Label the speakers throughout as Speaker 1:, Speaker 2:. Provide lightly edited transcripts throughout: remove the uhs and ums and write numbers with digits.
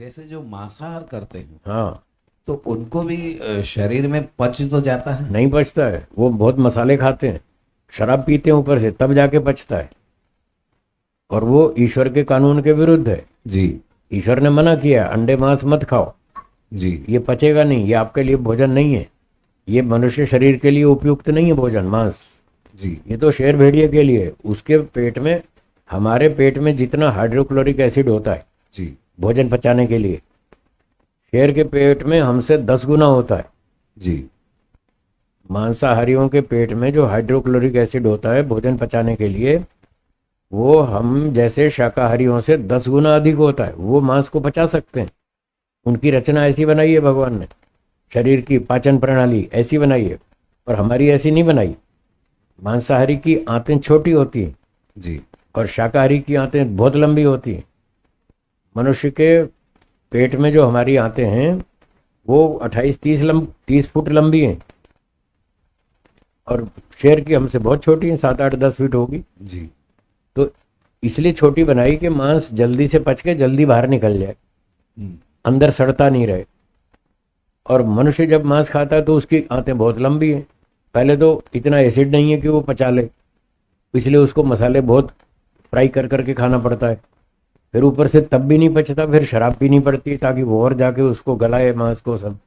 Speaker 1: जैसे जो मांसाहार करते हैं
Speaker 2: हाँ,
Speaker 1: तो उनको भी शरीर में पच तो जाता है।
Speaker 2: नहीं पचता है, वो बहुत मसाले खाते हैं, शराब पीते हैं ऊपर से, तब जाके पचता है। और वो ईश्वर के कानून के विरुद्ध है।
Speaker 1: जी
Speaker 2: ईश्वर ने मना किया अंडे मांस मत खाओ,
Speaker 1: जी
Speaker 2: ये पचेगा नहीं, ये आपके लिए भोजन नहीं है, ये मनुष्य शरीर के लिए उपयुक्त नहीं है भोजन मांस।
Speaker 1: जी
Speaker 2: ये तो शेर भेड़िए के लिए है। उसके पेट में, हमारे पेट में जितना हाइड्रोक्लोरिक एसिड होता है
Speaker 1: जी
Speaker 2: भोजन पचाने के लिए, शेर के पेट में हमसे 10 गुना होता है।
Speaker 1: जी
Speaker 2: मांसाहारियों के पेट में जो हाइड्रोक्लोरिक एसिड होता है भोजन पचाने के लिए, वो हम जैसे शाकाहारियों से 10 गुना अधिक होता है। वो मांस को पचा सकते हैं, उनकी रचना ऐसी बनाई है भगवान ने, शरीर की पाचन प्रणाली ऐसी बनाई है, और हमारी ऐसी नहीं बनाई। मांसाहारी की आंतें छोटी होती हैं
Speaker 1: जी
Speaker 2: और शाकाहारी की आंतें बहुत लंबी होती हैं। मनुष्य के पेट में जो हमारी आंतें हैं वो 28-30 फुट लंबी हैं, और शेर की हमसे बहुत छोटी हैं, 7-8-10 फीट होगी।
Speaker 1: जी
Speaker 2: तो इसलिए छोटी बनाई कि मांस जल्दी से पच के जल्दी बाहर निकल जाए,
Speaker 1: हम्म,
Speaker 2: अंदर सड़ता नहीं रहे। और मनुष्य जब मांस खाता है तो उसकी आंतें बहुत लंबी हैं। पहले तो इतना एसिड नहीं है कि वो पचा ले, इसलिए उसको मसाले बहुत फ्राई कर करके खाना पड़ता है। फिर ऊपर से तब भी नहीं पचता, फिर शराब पीनी पड़ती है ताकि वो और जाके उसको गलाए, मांस को सब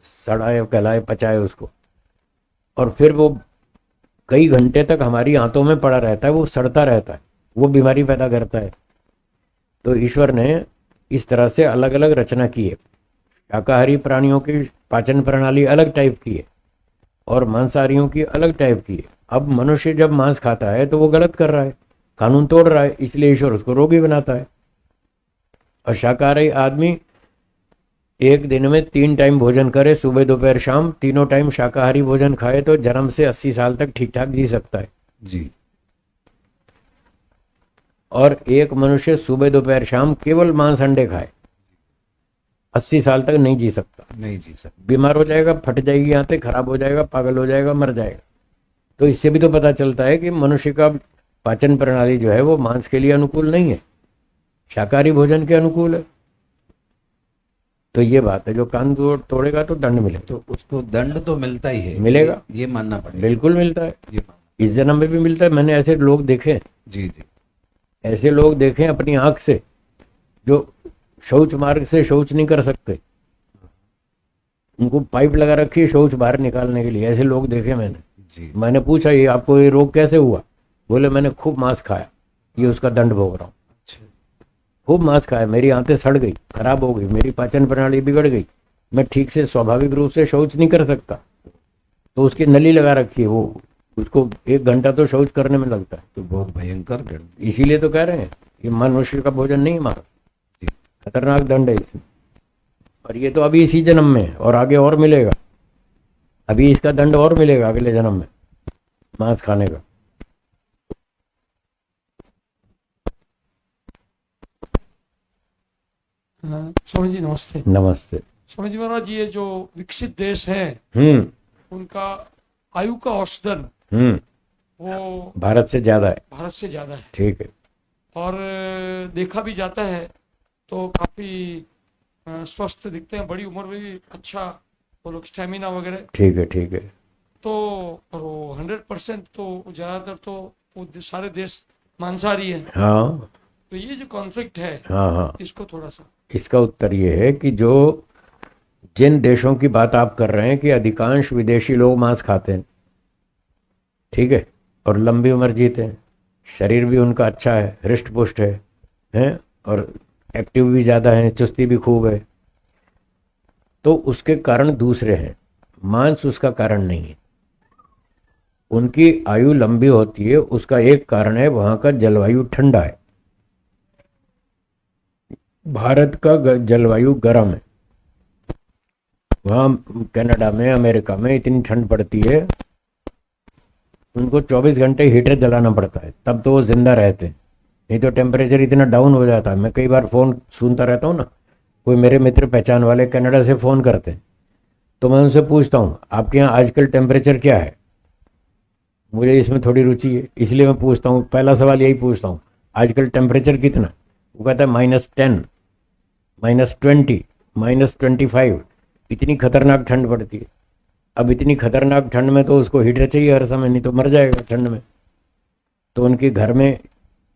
Speaker 2: सड़ाए गलाए पचाए उसको। और फिर वो कई घंटे तक हमारी आंतों में पड़ा रहता है, वो सड़ता रहता है, वो बीमारी पैदा करता है। तो ईश्वर ने इस तरह से अलग अलग रचना की है। शाकाहारी प्राणियों की पाचन प्रणाली अलग टाइप की है और मांसाहारियों की अलग टाइप की है। अब मनुष्य जब मांस खाता है तो वो गलत कर रहा है, कानून तोड़ रहा है, इसलिए ईश्वर उसको रोगी बनाता है। और शाकाहारी आदमी एक दिन में 3 टाइम भोजन करे, सुबह दोपहर शाम, तीनों टाइम शाकाहारी भोजन खाए तो जन्म से 80 साल तक ठीक ठाक जी सकता है।
Speaker 1: जी
Speaker 2: और एक मनुष्य सुबह दोपहर शाम केवल मांस अंडे खाए, 80 साल तक नहीं जी सकता,
Speaker 1: नहीं जी सकते।
Speaker 2: बीमार हो जाएगा, फट जाएगी आंतें, खराब हो जाएगा, पागल हो जाएगा, मर जाएगा। तो इससे भी तो पता चलता है कि मनुष्य का पाचन प्रणाली जो है वो मांस के लिए अनुकूल नहीं है, शाकाहारी भोजन के अनुकूल है। तो ये बात है, जो कान तोड़ेगा तो दंड मिलेगा।
Speaker 1: तो उसको दंड तो मिलता ही है,
Speaker 2: मिलेगा।
Speaker 1: ये मानना पड़ेगा।
Speaker 2: बिल्कुल मिलता है,
Speaker 1: ये
Speaker 2: इस जन्म में भी मिलता है। मैंने ऐसे लोग देखे,
Speaker 1: जी जी
Speaker 2: ऐसे लोग देखे अपनी आंख से, जो शौच मार्ग से शौच नहीं कर सकते, उनको पाइप लगा रखी है शौच बाहर निकालने के लिए, ऐसे लोग देखे मैंने।
Speaker 1: जी
Speaker 2: मैंने पूछा ये आपको ये रोग कैसे हुआ? बोले मैंने खूब मांस खाया, ये उसका दंड भोग रहा हूँ।
Speaker 1: अच्छा
Speaker 2: खूब मांस खाया, मेरी आंतें सड़ गई, खराब हो गई, मेरी पाचन प्रणाली बिगड़ गई, मैं ठीक से स्वाभाविक रूप से शौच नहीं कर सकता। तो उसकी नली लगा रखी है, वो उसको 1 घंटा तो शौच करने में लगता है।
Speaker 1: तो बहुत भयंकर दंड।
Speaker 2: इसीलिए तो कह रहे हैं ये मनुष्य का भोजन नहीं है मांस,
Speaker 1: जी
Speaker 2: खतरनाक दंड है इसमें। और ये तो अभी इसी जन्म में है, और आगे और मिलेगा, अभी इसका दंड और मिलेगा अगले जन्म में मांस खाने का।
Speaker 3: स्वामी जी नमस्ते।
Speaker 2: नमस्ते।
Speaker 3: स्वामी जी महाराज, ये जो विकसित देश है
Speaker 2: हम्म
Speaker 3: उनका आयु का औसतन
Speaker 2: हम्म
Speaker 3: वो
Speaker 2: भारत से ज्यादा है।
Speaker 3: भारत से ज्यादा है,
Speaker 2: ठीक है।
Speaker 3: और देखा भी जाता है तो काफी स्वस्थ दिखते हैं, बड़ी उम्र में भी अच्छा वो लोग, स्टेमिना वगैरह।
Speaker 2: ठीक है। ठीक है।
Speaker 3: तो और वो 100% तो ज्यादातर तो वो सारे देश मांसाहारी है।
Speaker 2: हाँ
Speaker 3: तो ये जो कॉन्फ्लिक्ट है
Speaker 2: हाँ हाँ,
Speaker 3: इसको थोड़ा सा।
Speaker 2: इसका उत्तर ये है कि जो जिन देशों की बात आप कर रहे हैं कि अधिकांश विदेशी लोग मांस खाते हैं, ठीक है, और लंबी उम्र जीते हैं, शरीर भी उनका अच्छा है, हृष्ट पुष्ट है, हैं, और एक्टिव भी ज़्यादा है, चुस्ती भी खूब है, तो उसके कारण दूसरे हैं, मांस उसका कारण नहीं है। उनकी आयु लंबी होती है, उसका एक कारण है वहाँ का जलवायु ठंडा है। भारत का जलवायु गर्म है, वहाँ कनाडा में, अमेरिका में इतनी ठंड पड़ती है, उनको 24 घंटे हीटर जलाना पड़ता है, तब तो वो जिंदा रहते हैं, नहीं तो टेम्परेचर इतना डाउन हो जाता है। मैं कई बार फ़ोन सुनता रहता हूँ ना, कोई मेरे मित्र पहचान वाले कनाडा से फ़ोन करते हैं, तो मैं उनसे पूछता हूँ आपके यहाँ आजकल टेम्परेचर क्या है, मुझे इसमें थोड़ी रुचि है, इसलिए मैं पूछता हूँ, पहला सवाल यही पूछता हूँ, आजकल टेम्परेचर कितना? वो कहता है -10, -20, -25, इतनी खतरनाक ठंड पड़ती है। अब इतनी खतरनाक ठंड में तो उसको हीटर चाहिए हर समय, नहीं तो मर जाएगा ठंड में। तो उनके घर में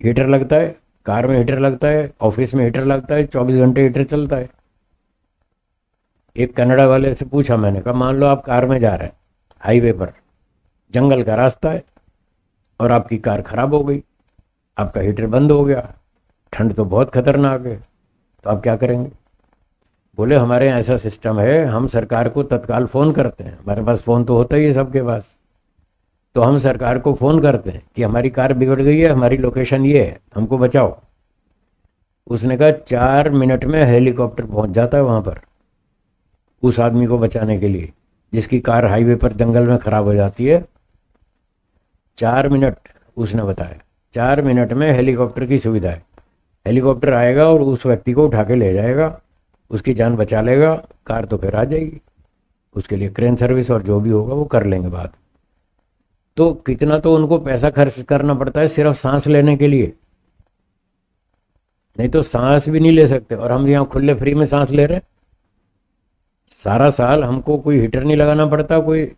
Speaker 2: हीटर लगता है, कार में हीटर लगता है, ऑफिस में हीटर लगता है, 24 घंटे हीटर चलता है। एक कनाडा वाले से पूछा मैंने, कहा मान लो आप कार में जा रहे हैं, हाईवे पर, जंगल का रास्ता है और आपकी कार खराब हो गई, आपका हीटर बंद हो गया, ठंड तो बहुत खतरनाक है, तो आप क्या करेंगे? बोले हमारे यहाँ ऐसा सिस्टम है, हम सरकार को तत्काल फ़ोन करते हैं, हमारे पास फ़ोन तो होता ही है सबके पास, तो हम सरकार को फ़ोन करते हैं कि हमारी कार बिगड़ गई है, हमारी लोकेशन ये है, हमको बचाओ। उसने कहा 4 मिनट में हेलीकॉप्टर पहुंच जाता है वहाँ पर उस आदमी को बचाने के लिए, जिसकी कार हाईवे पर जंगल में ख़राब हो जाती है। 4 मिनट उसने बताया, 4 मिनट में हेलीकॉप्टर की सुविधा है। हेलीकॉप्टर आएगा और उस व्यक्ति को उठा के ले जाएगा, उसकी जान बचा लेगा, कार तो फिर आ जाएगी। उसके लिए क्रेन सर्विस और जो भी होगा वो कर लेंगे बात। तो कितना तो उनको पैसा खर्च करना पड़ता है सिर्फ सांस लेने के लिए, नहीं तो सांस भी नहीं ले सकते। और हम यहाँ खुले फ्री में सांस ले रहे हैं, सारा साल हमको कोई हीटर नहीं लगाना पड़ता, कोई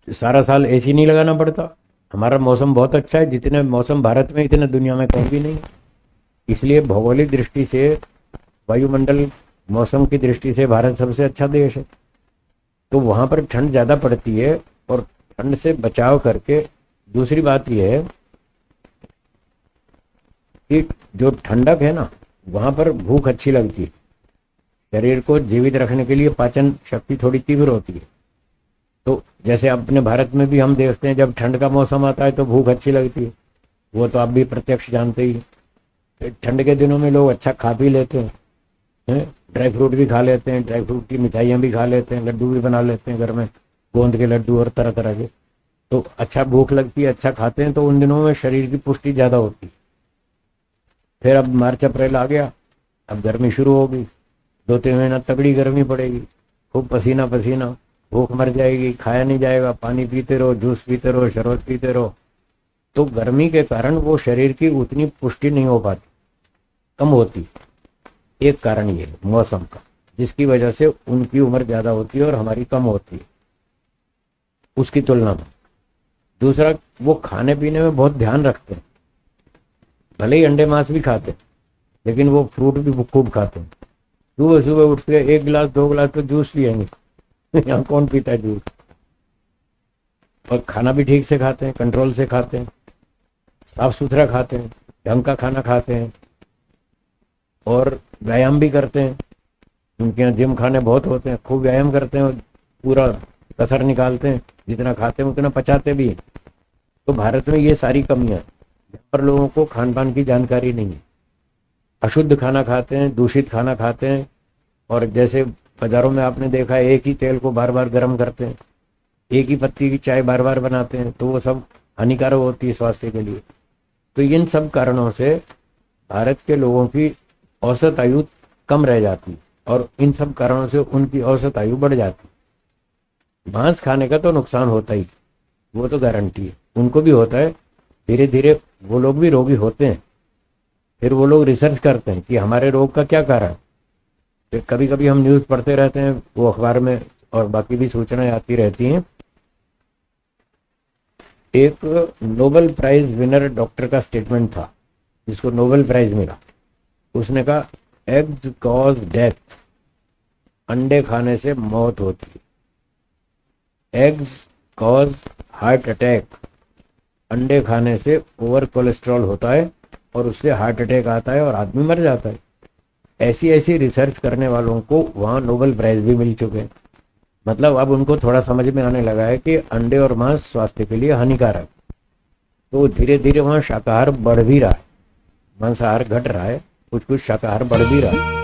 Speaker 2: सारा साल एसी नहीं लगाना पड़ता। हमारा मौसम बहुत अच्छा है, जितने मौसम भारत में इतने दुनिया में कहीं भी नहीं। इसलिए भौगोलिक दृष्टि से, वायुमंडल, मौसम की दृष्टि से भारत सबसे अच्छा देश है। तो वहाँ पर ठंड ज़्यादा पड़ती है और ठंड से बचाव करके दूसरी बात यह है कि जो ठंडक है ना, वहाँ पर भूख अच्छी लगती है। शरीर को जीवित रखने के लिए पाचन शक्ति थोड़ी तीव्र होती है। तो जैसे अपने भारत में भी हम देखते हैं जब ठंड का मौसम आता है तो भूख अच्छी लगती है, वो तो आप भी प्रत्यक्ष जानते ही। ठंड के दिनों में लोग अच्छा खा भी लेते हैं, ड्राई फ्रूट भी खा लेते हैं, ड्राई फ्रूट की मिठाइयाँ भी खा लेते हैं, लड्डू भी बना लेते हैं घर में, गोंद के लड्डू और तरह तरह के। तो अच्छा भूख लगती है, अच्छा खाते हैं, तो उन दिनों में शरीर की पुष्टि ज़्यादा होती है। फिर अब मार्च अप्रैल आ गया, अब गर्मी शुरू हो गई, 2-3 महीना तगड़ी गर्मी पड़ेगी, खूब पसीना पसीना, भूख मर जाएगी, खाया नहीं जाएगा, पानी पीते रहो, जूस पीते रहो, शरबत पीते रहो। तो गर्मी के कारण वो शरीर की उतनी पुष्टि नहीं हो पाती, कम होती। एक कारण ये है मौसम का, जिसकी वजह से उनकी उम्र ज़्यादा होती है और हमारी कम होती है उसकी तुलना में। दूसरा, वो खाने पीने में बहुत ध्यान रखते हैं, भले ही अंडे मांस भी खाते हैं, लेकिन वो फ्रूट भी खूब खाते हैं। सुबह सुबह उठ के 1 गिलास 2 गिलास तो जूस पिएंगे यहाँ कौन पीता है जूस। और खाना भी ठीक से खाते हैं, कंट्रोल से खाते हैं, साफ सुथरा खाते हैं, ढंग का खाना खाते हैं और व्यायाम भी करते हैं। उनके यहाँ जिम खाने बहुत होते हैं, खूब व्यायाम करते हैं, पूरा कसर निकालते हैं, जितना खाते हैं उतना पचाते भी हैं। तो भारत में ये सारी कमियां हैं, यहाँ पर लोगों को खान पान की जानकारी नहीं है, अशुद्ध खाना खाते हैं, दूषित खाना खाते हैं। और जैसे बाजारों में आपने देखा है, एक ही तेल को बार बार गर्म करते हैं, एक ही पत्ती की चाय बार बार बनाते हैं, तो वो सब हानिकारक होती है स्वास्थ्य के लिए। तो इन सब कारणों से भारत के लोगों की औसत आयु कम रह जाती और इन सब कारणों से उनकी औसत आयु बढ़ जाती। मांस खाने का तो नुकसान होता ही, वो तो गारंटी है, उनको भी होता है। धीरे धीरे वो लोग भी रोगी होते हैं, फिर वो लोग रिसर्च करते हैं कि हमारे रोग का क्या कारण। फिर कभी कभी हम न्यूज़ पढ़ते रहते हैं, वो अखबार में और बाकी भी सूचनाएं आती रहती हैं। एक नोबेल प्राइज विनर डॉक्टर का स्टेटमेंट था, जिसको नोबेल प्राइज मिला। उसने कहा एग्स कॉज डेथ, अंडे खाने से मौत होती है। एग्स कॉज हार्ट अटैक, अंडे खाने से ओवर कोलेस्ट्रॉल होता है और उससे हार्ट अटैक आता है और आदमी मर जाता है। ऐसी ऐसी रिसर्च करने वालों को वहाँ नोबेल प्राइज भी मिल चुके हैं। मतलब अब उनको थोड़ा समझ में आने लगा है कि अंडे और मांस स्वास्थ्य के लिए हानिकारक। तो धीरे धीरे वहाँ शाकाहार बढ़ भी रहा है, मांसाहार घट रहा है, कुछ कुछ शाकाहार बढ़ भी रहा है।